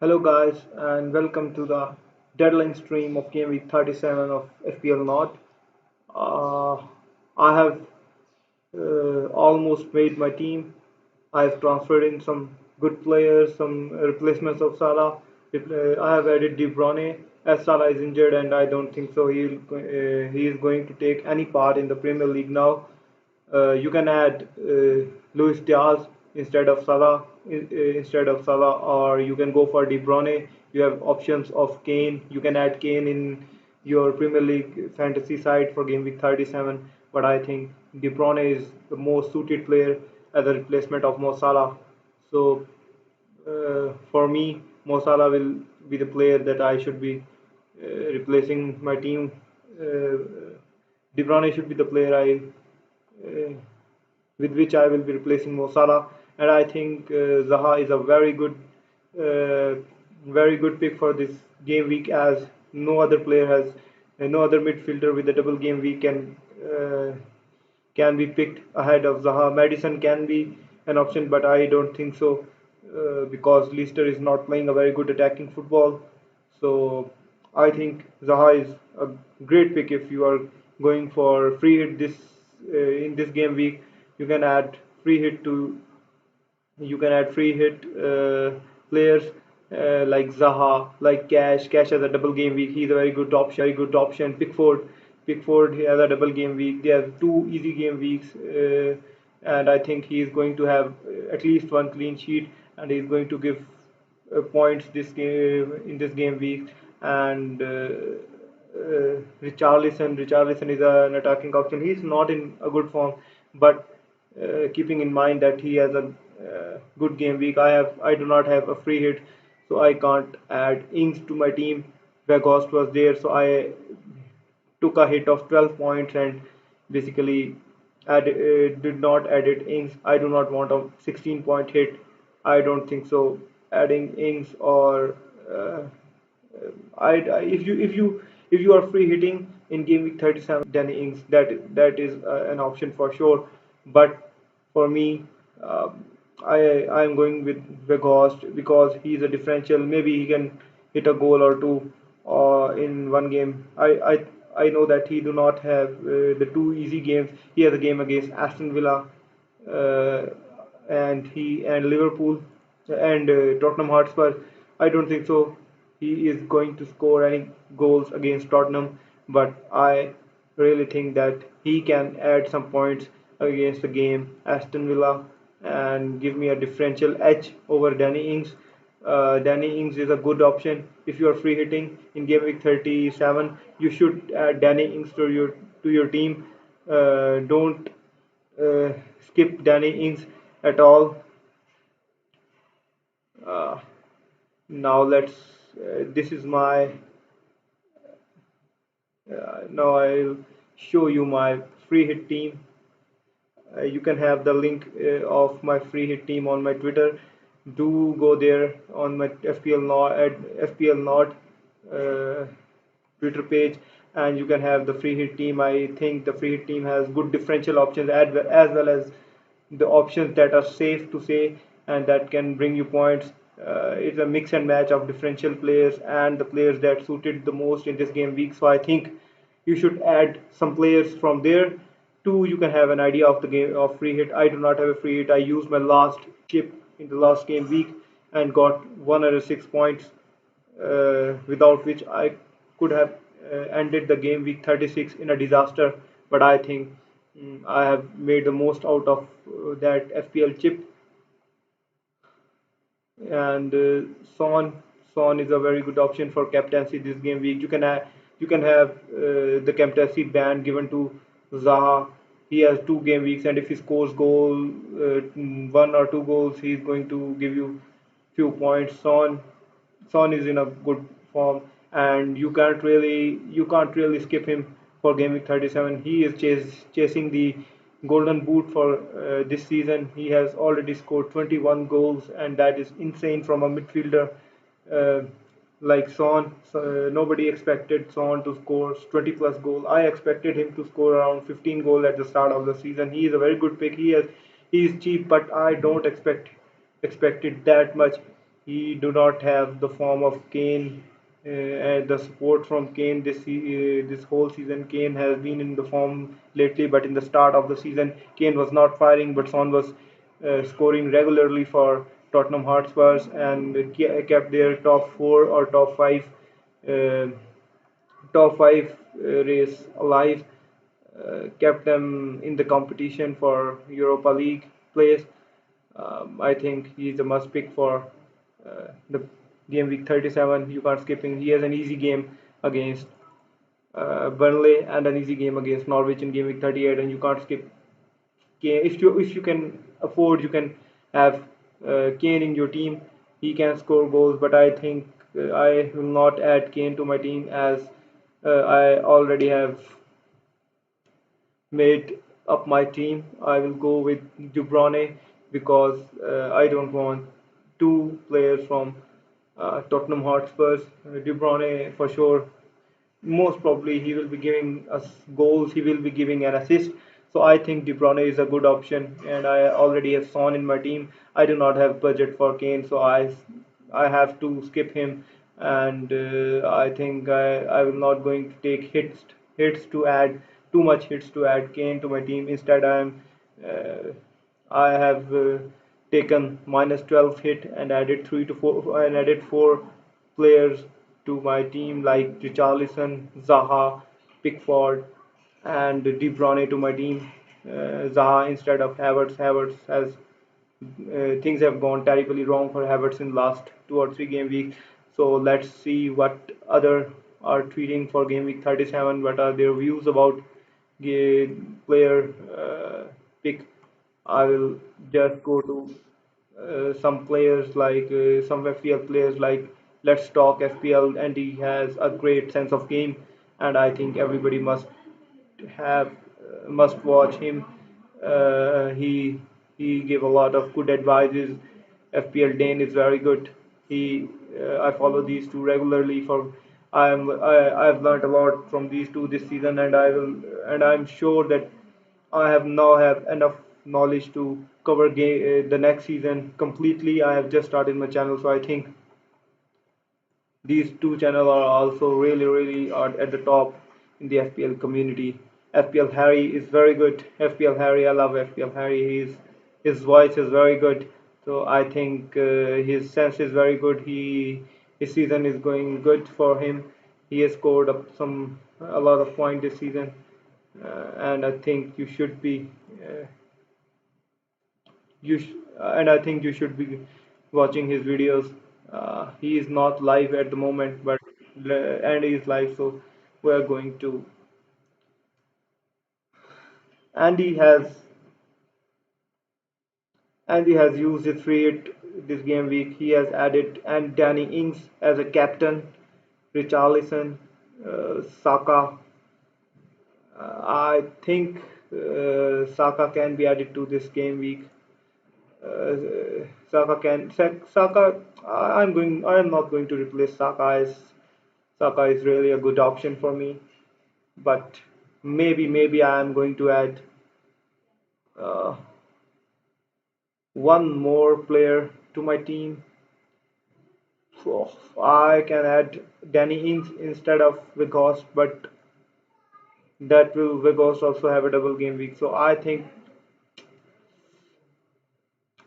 Hello guys and welcome to the deadline stream of game week 37 of FPL North. Uh, I have almost made my team. I have transferred in some good players, some replacements of Salah. I have added De Bruyne as Salah is injured and I don't think so he is going to take any part in the Premier League now. You can add Luis Diaz instead of Salah, or you can go for De Bruyne. You have options of Kane. You can add Kane in your Premier League fantasy side for game week 37. But I think De Bruyne is the most suited player as a replacement of Mo Salah. So for me, Mo Salah will be the player that I should be replacing my team. De Bruyne should be the player uh, with which I will be replacing Mo Salah, and I think Zaha is a very good pick for this game week as no other midfielder with a double game week can be picked ahead of Zaha. Madison can be an option, but I don't think so because Leicester is not playing a very good attacking football. So I think Zaha is a great pick if you are going for free hit in this game week. You can add free hit to you can add free hit players like Zaha, like Cash. Cash has a double game week. He's a very good option. Pickford he has a double game week. They have two easy game weeks, and I think he is going to have at least one clean sheet, and he's going to give points this game week. And Richarlison is an attacking option. He's not in a good form, but keeping in mind that he has a good game week, I do not have a free hit, so I can't add Ings to my team. Weghorst was there, so I took a hit of 12 points and basically did not edit Ings. I do not want a 16-point hit. I don't think so. Adding Ings or if you are free hitting in game week 37, Danny Ings, that is an option for sure. But for me, I am going with Weghorst because he's a differential. Maybe he can hit a goal or two in one game. I know that he do not have the two easy games. He has a game against Aston Villa uh, and Liverpool and Tottenham Hotspur. I don't think so. He is going to score any goals against Tottenham, but I really think that he can add some points against the game Aston Villa and give me a differential edge over Danny Ings. Danny Ings is a good option if you are free hitting in game week 37. You should add Danny Ings to your team. Don't skip Danny Ings at all. Uh, now let's. This is my. Now I'll show you my free hit team. You can have the link of my free hit team on my Twitter. Do go there on my FPL Not at FPL Not uh, Twitter page, and you can have the free hit team. I think the free hit team has good differential options as well as the options that are safe to say and that can bring you points. It's a mix and match of differential players and the players that suited the most in this game week. So I think you should add some players from there. Two, you can have an idea of the game of free hit. I do not have a free hit. I used my last chip in the last game week and got 106 points, without which I could have ended the game week 36 in a disaster. But I think I have made the most out of that FPL chip. And Son is a very good option for captaincy this game week. You can have the captaincy ban given to Zaha. He has two game weeks, and if he scores one or two goals, he's going to give you few points. Son is in a good form, and you can't really skip him for game week 37. He is chasing the golden boot for this season. He has already scored 21 goals, and that is insane from a midfielder uh, like Son. So, nobody expected Son to score 20 plus goal. I expected him to score around 15 goal at the start of the season. He is a very good pick. He is cheap, but I don't expect it that much. He do not have the form of Kane and the support from Kane this whole season. Kane has been in the form lately, but in the start of the season, Kane was not firing, but Son was scoring regularly for Tottenham Hotspurs and kept their top four or uh, top five race alive, kept them in the competition for Europa League place. I think he's a must pick for the game week 37. You can't skip him. He has an easy game against Burnley and an easy game against Norwich in game week 38, and you can't skip Kane. If you can afford, you can have Kane in your team. He can score goals, but I think I will not add Kane to my team as I already have made up my team. I will go with De Bruyne because I don't want two players from Tottenham Hotspurs. De Bruyne for sure, most probably he will be giving us goals. He will be giving an assist. So I think De Bruyne is a good option, and I already have Son in my team. I do not have budget for Kane, so I have to skip him, and I think I will not going to take hits to add too much hits to add Kane to my team. Instead, uh, I have taken minus 12 hit and added 3 to 4 and added four players to my team like Richarlison, Zaha, Pickford, and De Bruyne to my team. Zaha instead of Havertz. Havertz has things have gone terribly wrong for Havertz in last 2 or 3 game weeks. So let's see what other are tweeting for game week 37. What are their views about player pick? I will just go to some players like some FPL players like Let's Talk FPL, and he has a great sense of game, and I think everybody must watch him. He gave a lot of good advices. FPL Dane is very good. I follow these two regularly. I've learned a lot from these two this season, and I'm sure that I have now have enough knowledge to cover the next season completely. I have just started my channel, so I think these two channels are also really are at the top in the FPL community. FPL Harry is very good. FPL Harry, I love FPL Harry. His voice is very good. So I think his sense is very good. His season is going good for him. He has scored up a lot of points this season, and I think uh, I think you should be watching his videos. He is not live at the moment, but Andy is live, so we are going to. Andy has Andy has used his free hit this game week. He has added and Danny Ings as a captain, Richarlison, Saka. I think Saka can be added to this game week. Saka. I am not going to replace Saka as Saka is really a good option for me, but maybe I am going to add uh, one more player to my team. So I can add Danny Ings instead of Weghorst, but that will Weghorst also have a double game week. So I think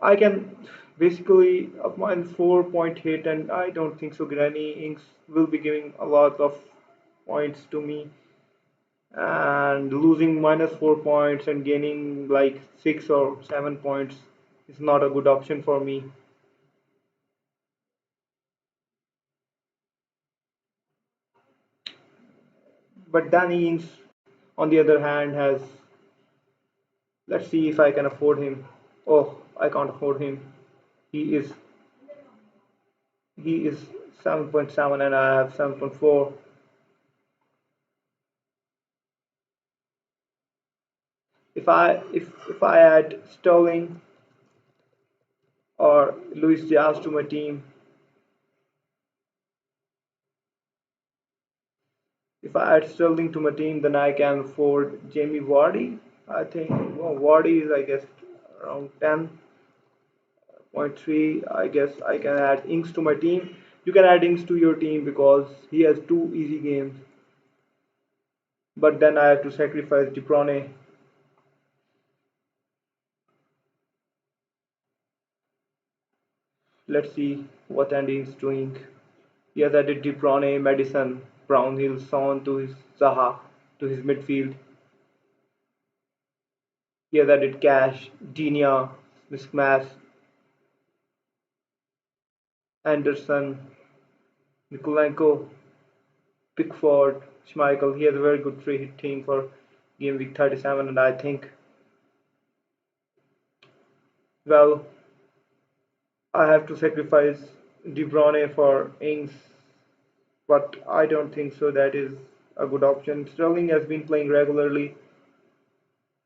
I can basically up mine 4 point hit, and I don't think so. Granny Ings will be giving a lot of points to me, and losing minus 4 points and gaining like 6 or 7 points is not a good option for me. But Danny Ings, on the other hand, has let's see if I can afford him. Oh, I can't afford him. He is he is 7.7 and I have 7.4. If I add Sterling or Luis Diaz to my team, if I add Sterling to my team, then I can afford Jamie Vardy. I think Vardy is I guess around 10. Point three, I guess I can add Inks to my team. You can add Inks to your team because he has two easy games. But then I have to sacrifice De Bruyne. Let's see what Andy is doing. He has added De Bruyne, Madison, Brownhill, Son to his Zaha to his midfield. He has added Cash, Dinia, Mismas, Anderson, Nikolenko, Pickford, Schmeichel. He has a very good free hit team for game week 37, and I think, well, I have to sacrifice De Bruyne for Ings, but I don't think so. That is a good option. Sterling has been playing regularly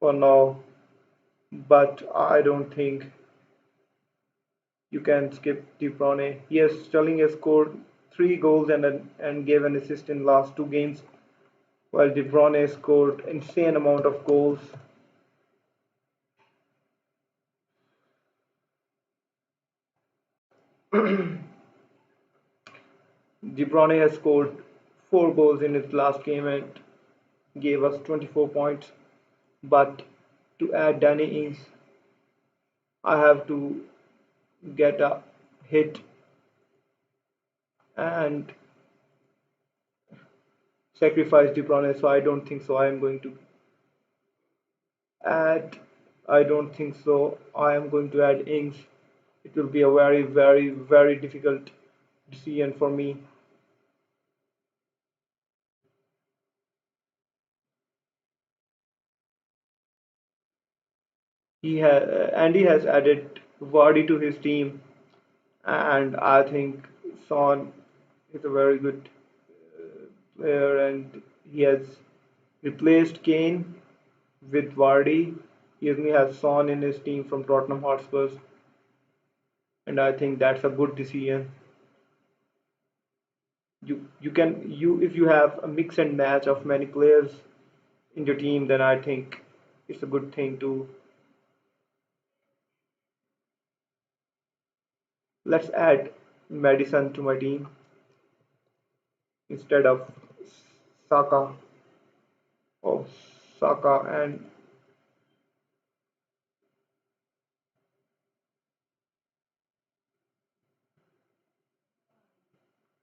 for now, but I don't think you can skip De Bruyne. Yes, Sterling has scored three goals and gave an assist in last two games, while De Bruyne scored insane amount of goals. De Bruyne has scored four goals in his last game and gave us 24 points. But to add Danny Ings, I have to get a hit and sacrifice De Bruyne. So I don't think so. I am going to add. I don't think so. I am going to add Ings. It will be a very, very, very difficult decision for me. Andy has added Vardy to his team, and I think Son is a very good player, and he has replaced Kane with Vardy. He only has Son in his team from Tottenham Hotspurs, and I think that's a good decision. You can you if you have a mix and match of many players in your team, then I think it's a good thing to let's add Madison to my team instead of Saka or Saka and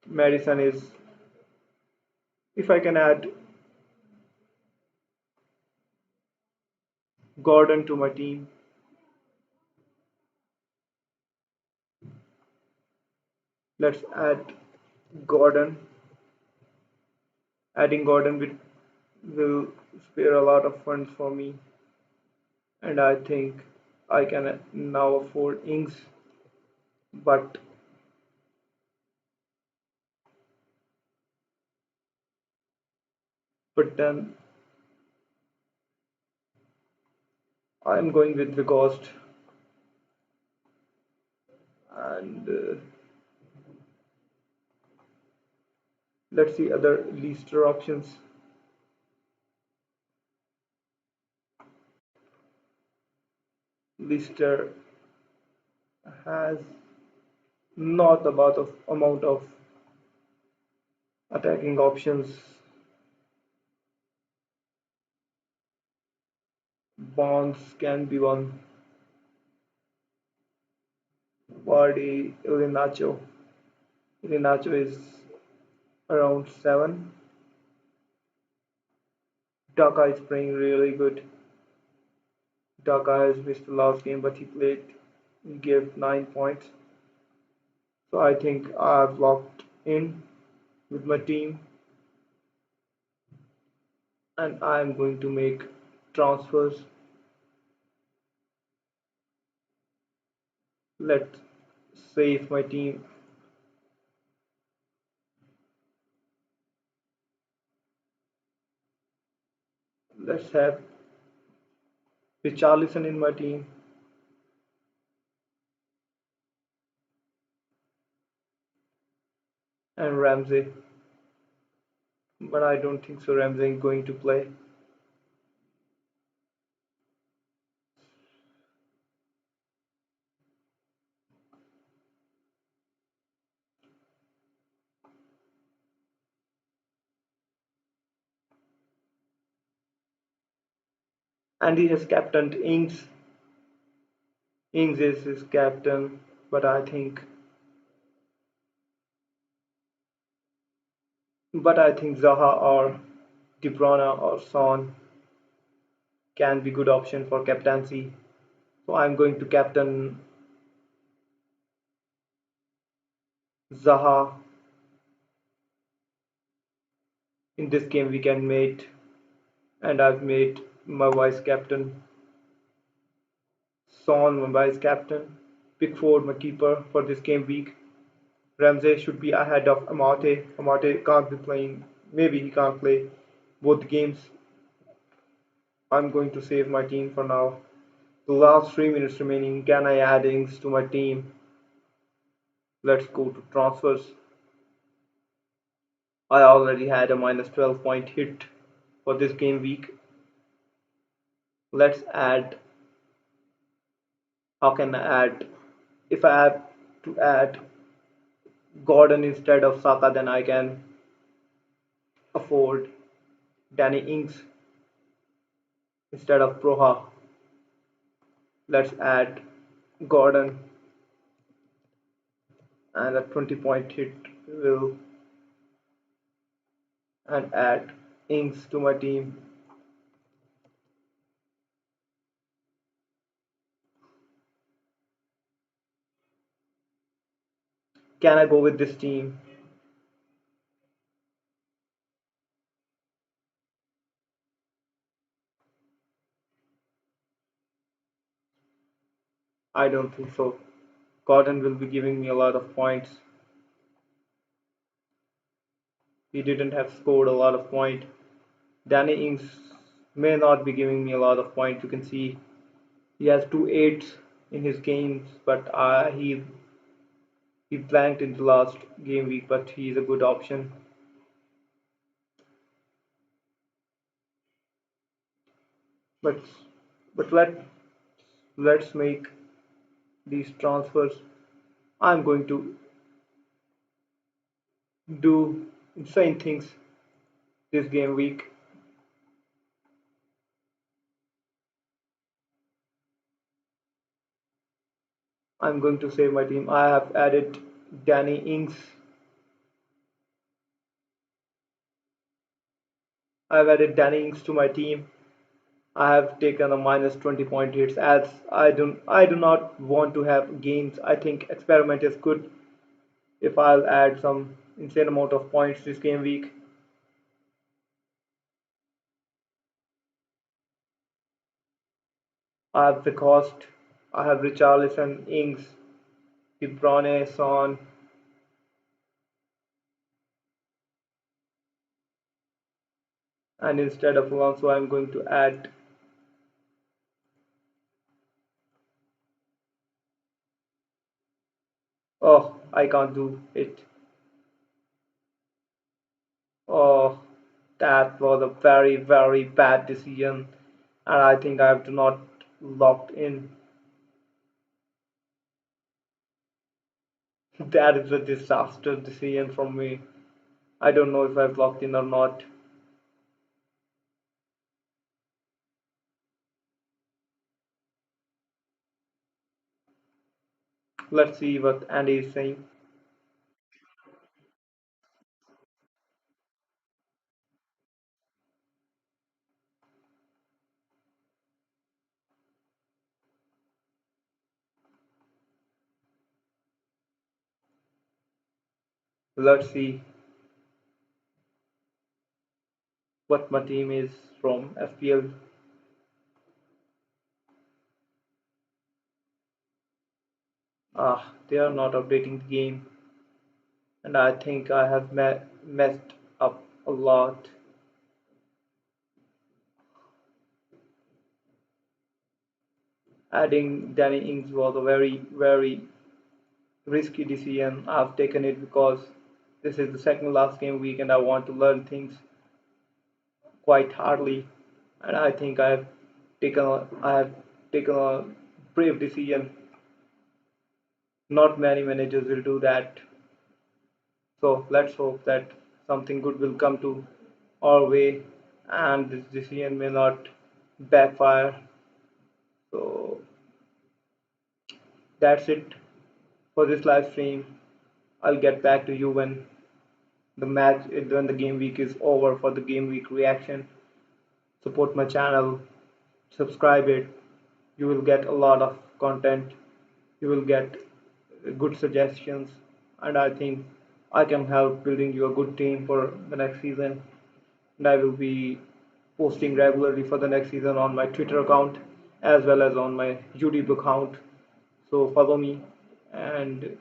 Madison is if I can add Gordon to my team, let's add Gordon. Adding Gordon will spare a lot of funds for me, and I think I can now afford Ings. But then I'm going with the cost, and let's see other Leicester options. Leicester has not about of amount of attacking options. Bonds can be one. Vardy, Ilinacho. Ilinacho is around 7. Daka is playing really good. Daka has missed the last game, but he gave 9 points. So I think I've locked in with my team, and I'm going to make transfers. Let's save my team. Let's have Richarlison in my team and Ramsey. But I don't think so. Ramsey is going to play. and he has captained Ings. Ings is his captain, but I think Zaha or De Bruyne or Son can be good option for captaincy. So I'm going to captain Zaha in this game we can mate, and I've made my vice captain Son my vice captain, Pickford my keeper for this game week. Ramsey should be ahead of Amate. Amate can't be playing. Maybe he can't play both games. I'm going to save my team for now. The last 3 minutes remaining. Can I add Ings to my team? Let's go to transfers. I already had a minus 12 point hit for this game week. Let's add. How can I add? If I have to add Gordon instead of Saka, then I can afford Danny Ings instead of Proha. Let's add Gordon, and a 20 point hit will and add Ings to my team. Can I go with this team? I don't think so. Gordon will be giving me a lot of points. He didn't have scored a lot of points. Danny Ings may not be giving me a lot of points. You can see he has two eights in his games, but he blanked in the last game week. But he's a good option. But let's make these transfers. I'm going to do insane things this game week. I'm going to save my team. I have added Danny Ings. I've added Danny Ings to my team. I have taken a minus 20 point hits as I do not want to have gains. I think experiment is good if I'll add some insane amount of points this game week. I have the cost. I have Richarlison, Ings, De Bruyne, Son, and instead of Alonso, I'm going to add. Oh, I can't do it. Oh, that was a very, very bad decision, and I think I have to not locked in. That is a disaster decision from me. I don't know if I've locked in or not. Let's see what Andy is saying. Let's see what my team is from FPL. Ah, they are not updating the game, and I think I have messed up a lot. Adding Danny Ings was a very, very risky decision. I've taken it because this is the second last game week, and I want to learn things quite hardly. And I think I have taken a brave decision. Not many managers will do that. So let's hope that something good will come to our way, and this decision may not. backfire. So that's it for this live stream. I'll get back to you when the game week is over for the game week reaction. Support my channel, subscribe it. You will get a lot of content. You will get good suggestions, and I think I can help building you a good team for the next season. And I will be posting regularly for the next season on my Twitter account as well as on my YouTube account. So follow me, and